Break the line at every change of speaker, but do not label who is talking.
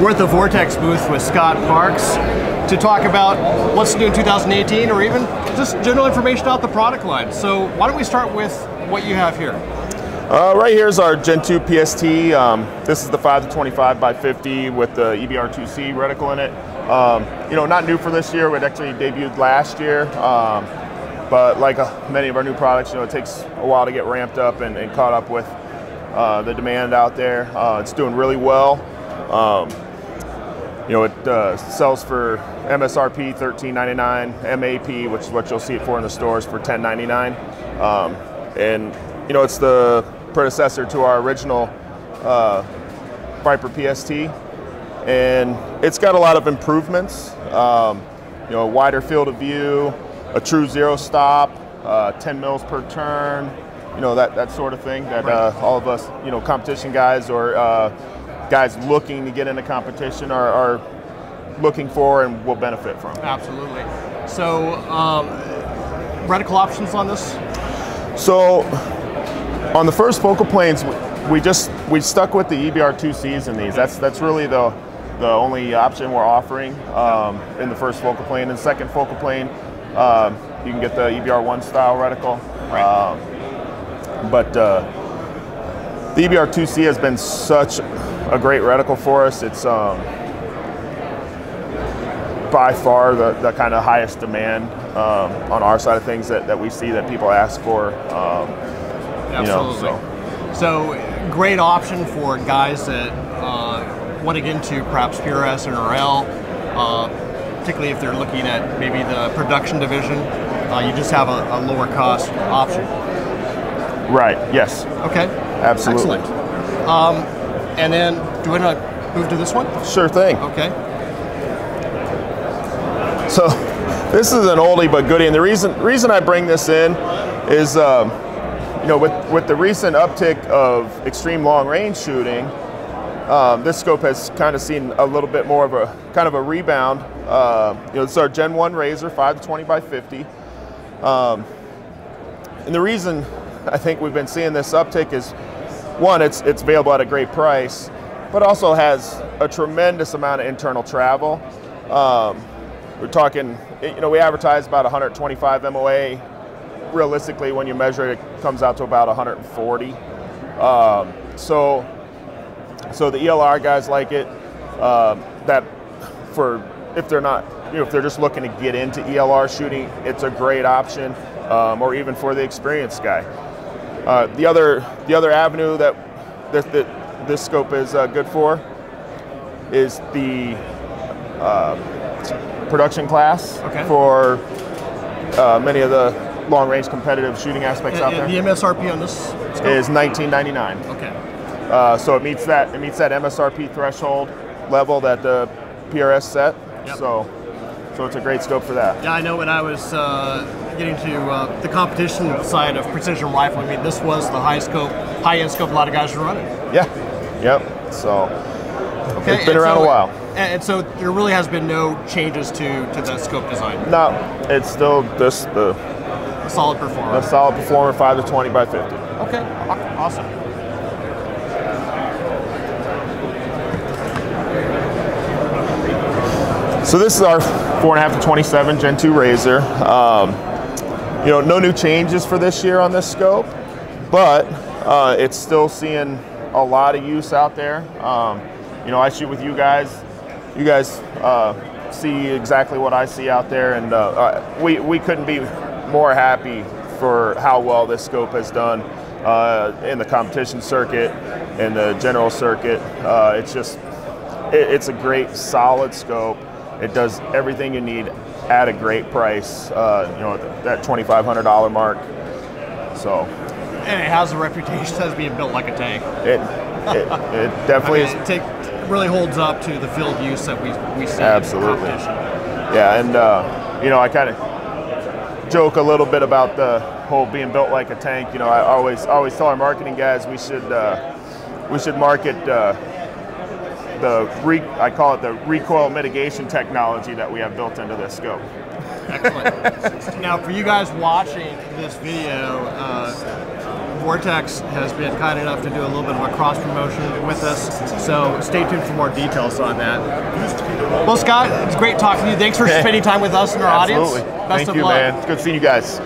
We're at the Vortex booth with Scott Parks to talk about what's new in 2018 or even just general information about the product line. So why don't we start with what you have here?
Right here is our Gen 2 PST. This is the 5-25 by 50 with the EBR2C reticle in it. Not new for this year. It actually debuted last year. But like many of our new products, it takes a while to get ramped up and caught up with the demand out there. It's doing really well. It sells for MSRP $13.99, MAP, which is what you'll see it for in the stores, for $10.99. It's the predecessor to our original Viper PST, and it's got a lot of improvements. A wider field of view, a true zero stop, 10 mils per turn, that sort of thing that all of us, competition guys or guys looking to get into competition are looking for and will benefit from.
Absolutely. So, reticle options on this?
So, on the first focal planes, we stuck with the EBR2Cs in these. That's really the only option we're offering in the first focal plane. And second focal plane, you can get the EBR1 style reticle.
Right.
But the EBR2C has been such a great reticle for us. It's by far the kind of highest demand on our side of things that we see that people ask for.
Absolutely. So great option for guys that want to get into perhaps PRS and RL, particularly if they're looking at maybe the production division. You just have a lower cost option.
Right, yes.
Okay.
Absolutely.
Excellent. And then, do you want to move to this one?
Sure thing.
Okay.
So this is an oldie but goodie, and the reason I bring this in is, with the recent uptick of extreme long range shooting, this scope has kind of seen a little bit more of a kind of a rebound. It's our Gen 1 Razor 5-20 by 50, and the reason I think we've been seeing this uptick is, one, it's available at a great price, but also has a tremendous amount of internal travel. We're talking, we advertise about 125 MOA. Realistically, when you measure it, it comes out to about 140. So the ELR guys like it. If they're not, if they're just looking to get into ELR shooting, it's a great option. Or even for the experienced guy. The other avenue that this scope is good for is the production class for many of the long-range competitive shooting aspects out there.
The MSRP on this scope
is $19.99.
Okay.
So it meets that MSRP threshold level that the PRS set.
Yep.
So it's a great scope for that.
Yeah, I know when I was getting to the competition side of precision rifle, I mean, this was the high-end scope a lot of guys are running.
Yeah. Yep. So it's been around a while.
And so there really has been no changes to the scope design.
No, it's still just the
solid performer.
A solid performer 5-20 by 50.
Okay, awesome.
So this is our 4.5-27 Gen 2 Razor. No new changes for this year on this scope, but it's still seeing a lot of use out there. I shoot with you guys. You guys see exactly what I see out there, and we couldn't be more happy for how well this scope has done in the competition circuit, in the general circuit. It's a great, solid scope. It does everything you need at a great price, that $2,500 mark. So,
and it has a reputation as being built like a tank.
It definitely is.
It really holds up to the field use that we see.
Absolutely.
In competition.
Yeah, and I kind of joke a little bit about the whole being built like a tank. I always tell our marketing guys we should market. I call it the recoil mitigation technology that we have built into this scope.
Excellent. Now, for you guys watching this video, Vortex has been kind enough to do a little bit of a cross promotion with us, so stay tuned for more details on that. Well, Scott, it's great talking to you. Thanks for spending time with us and our audience.
Absolutely. Thank you, man. It's good seeing you guys.